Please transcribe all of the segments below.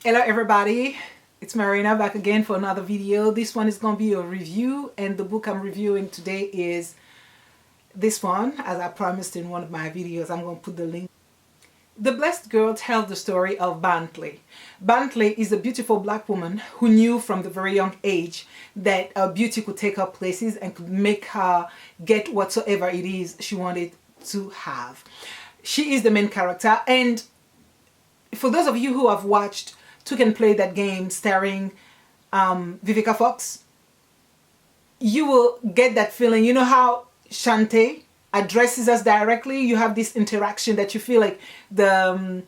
Hello everybody, it's Marina back again for another video. This one is going to be a review, and the book I'm reviewing today is this one. As I promised in one of my videos, I'm going to put the link. The Blessed Girl tells the story of Bantley. Bantley is a beautiful black woman who knew from the very young age that her beauty could take her places and could make her get whatsoever it is she wanted to have. She is the main character, and for those of you who have watched Took and Play That Game starring Vivica Fox, you will get that feeling. You know how Shantae addresses us directly? You have this interaction that you feel like the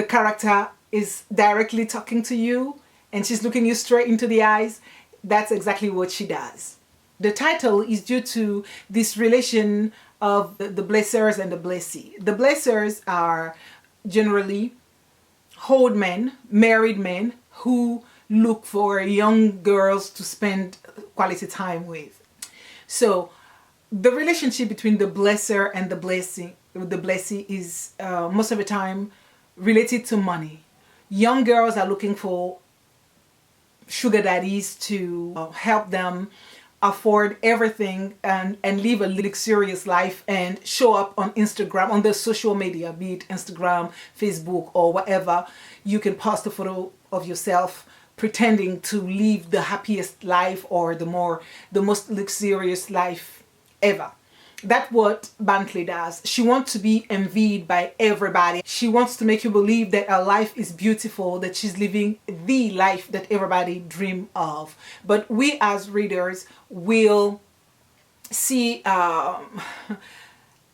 character is directly talking to you and she's looking you straight into the eyes. That's exactly what she does. The title is due to this relation of the blessers and the blessee. The blessers are generally old men, married men who look for young girls to spend quality time with. So the relationship between the blesser and the blessee is most of the time related to money. Young girls are looking for sugar daddies to help them afford everything and live a luxurious life and show up on Instagram, on the social media, be it Instagram, Facebook, or whatever. You can post a photo of yourself pretending to live the happiest life or the most luxurious life ever. That's what Bantley does. She wants to be envied by everybody. She wants to make you believe that her life is beautiful, that she's living the life that everybody dream of. But we as readers will see the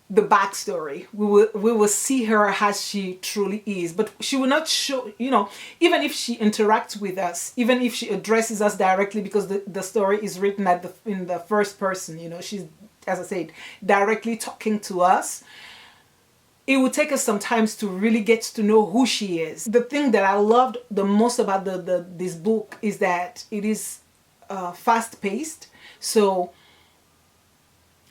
backstory. We will see her as she truly is, but she will not show, even if she interacts with us, even if she addresses us directly, because the story is written in the first person, she's, as I said, directly talking to us. It would take us some time to really get to know who she is. The thing that I loved the most about this book is that it is fast-paced. So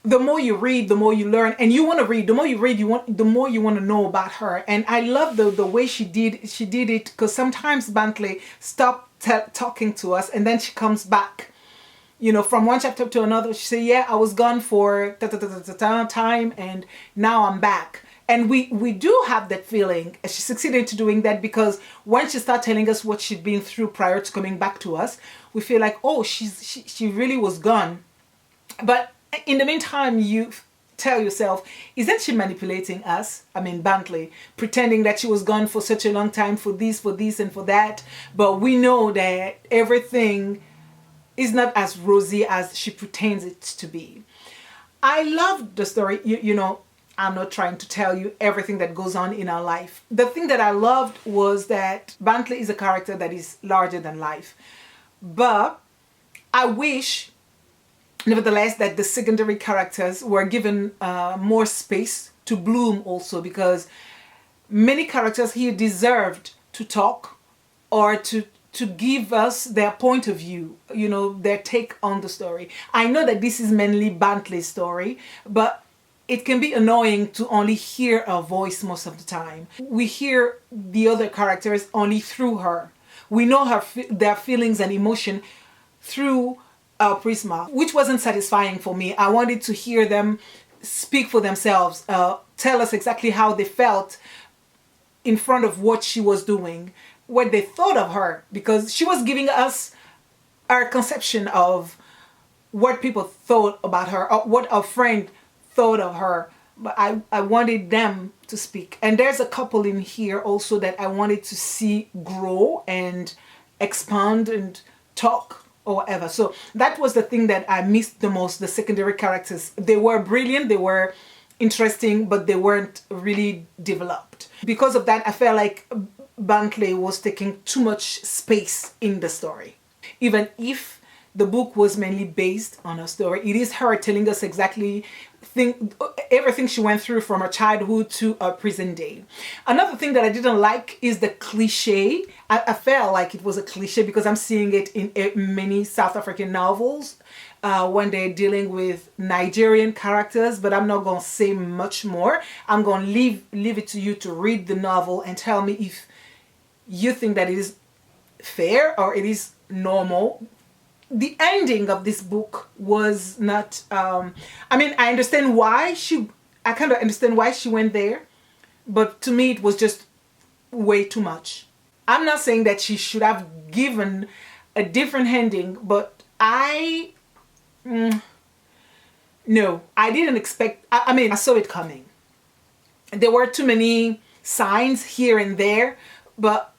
the more you read, the more you learn, and you want to read. The more you read, the more you want to know about her. And I love the way she did it, because sometimes Bantley stopped talking to us, and then she comes back. From one chapter to another, she say, yeah, I was gone for time and now I'm back. And we do have that feeling. She succeeded to doing that, because when she started telling us what she'd been through prior to coming back to us, we feel like, oh, she really was gone. But in the meantime, you tell yourself, isn't she manipulating us? I mean, Bantley, pretending that she was gone for such a long time for this, and for that. But we know that everything is not as rosy as she pretends it to be. I love the story. I'm not trying to tell you everything that goes on in our life. The thing that I loved was that Bantley is a character that is larger than life. But I wish, nevertheless, that the secondary characters were given more space to bloom also, because many characters here deserved to talk or to give us their point of view, their take on the story. I know that this is mainly Bantley's story, but it can be annoying to only hear her voice most of the time. We hear the other characters only through her. We know their feelings and emotion through our prisma, which wasn't satisfying for me. I wanted to hear them speak for themselves, tell us exactly how they felt in front of what she was doing, what they thought of her, because she was giving us our conception of what people thought about her, or what a friend thought of her. But I wanted them to speak. And there's a couple in here also that I wanted to see grow and expand and talk or whatever. So that was the thing that I missed the most, the secondary characters. They were brilliant, they were interesting, but they weren't really developed. Because of that, I felt like Bantley was taking too much space in the story. Even if the book was mainly based on her story, it is her telling us exactly everything she went through from her childhood to her present day. Another thing that I didn't like is the cliche. I felt like it was a cliche because I'm seeing it in many South African novels when they're dealing with Nigerian characters, but I'm not going to say much more. I'm going to leave it to you to read the novel and tell me if you think that it is fair or it is normal. The ending of this book was not, I mean, I kind of understand why she went there, but to me it was just way too much. I'm not saying that she should have given a different ending, but no, I didn't expect, I mean, I saw it coming. There were too many signs here and there, but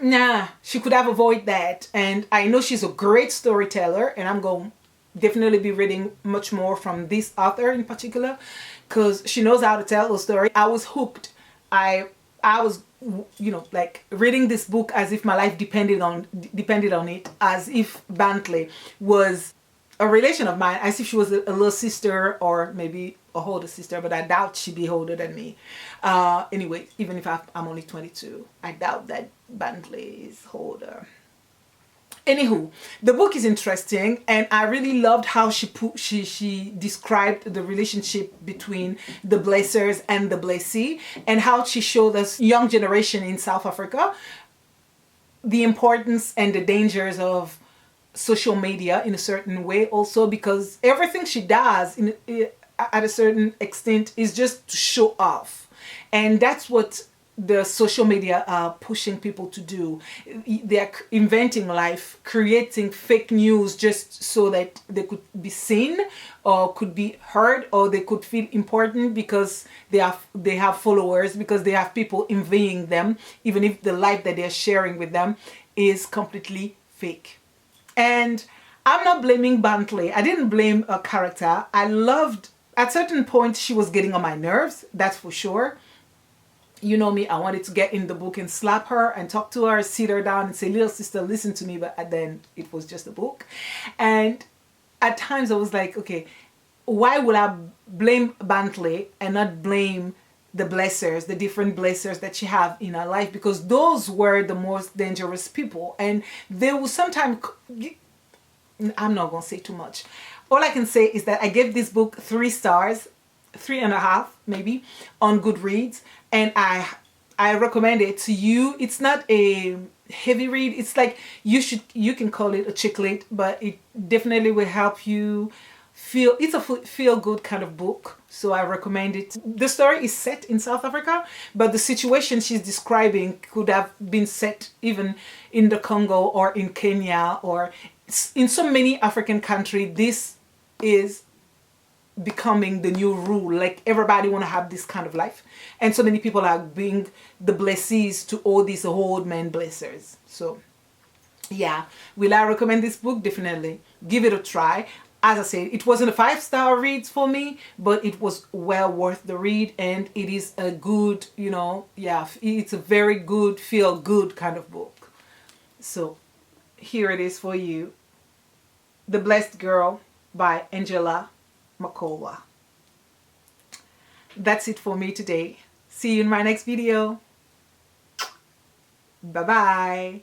nah, she could have avoided that. And I know she's a great storyteller, and I'm going to definitely be reading much more from this author in particular, because she knows how to tell a story. I was hooked. I was, you know, like reading this book as if my life depended on it, as if Bentley was a relation of mine, as if she was a little sister or maybe a older sister, but I doubt she'd be older than me. Anyway, even if I'm only 22, I doubt that Bentley is older. Anywho, the book is interesting, and I really loved how she described the relationship between the blessers and the blessee, and how she showed us young generation in South Africa the importance and the dangers of social media in a certain way also, because everything she does at a certain extent is just to show off, and that's what the social media are pushing people to do. They're inventing life, creating fake news just so that they could be seen or could be heard, or they could feel important because they have followers, because they have people envying them, even if the life that they're sharing with them is completely fake. And I'm not blaming Bentley. I didn't blame a character. I loved, at certain point, she was getting on my nerves, that's for sure. You know me, I wanted to get in the book and slap her and talk to her, sit her down and say, little sister, listen to me. But then it was just a book. And at times I was like, okay, why would I blame Bentley and not blame the blessers, the different blessers that she have in her life? Because those were the most dangerous people. And they will sometimes, I'm not going to say too much. All I can say is that I gave this book 3 stars, 3.5 maybe, on Goodreads, and I recommend it to you. It's not a heavy read. It's like you can call it a chick lit, but it definitely will help you feel. It's a feel good kind of book, so I recommend it. The story is set in South Africa, but the situation she's describing could have been set even in the Congo or in Kenya or in so many African countries. This is becoming the new rule. Like, everybody want to have this kind of life, and so many people are being the blessees to all these old men blessers. So yeah, will I recommend this book? Definitely give it a try. As I said, it wasn't a 5-star read for me, but it was well worth the read, and it is a good, you know, yeah, it's a very good, feel good kind of book. So here it is for you, The Blessed Girl by Angela Makholwa. That's it for me today. See you in my next video. Bye bye.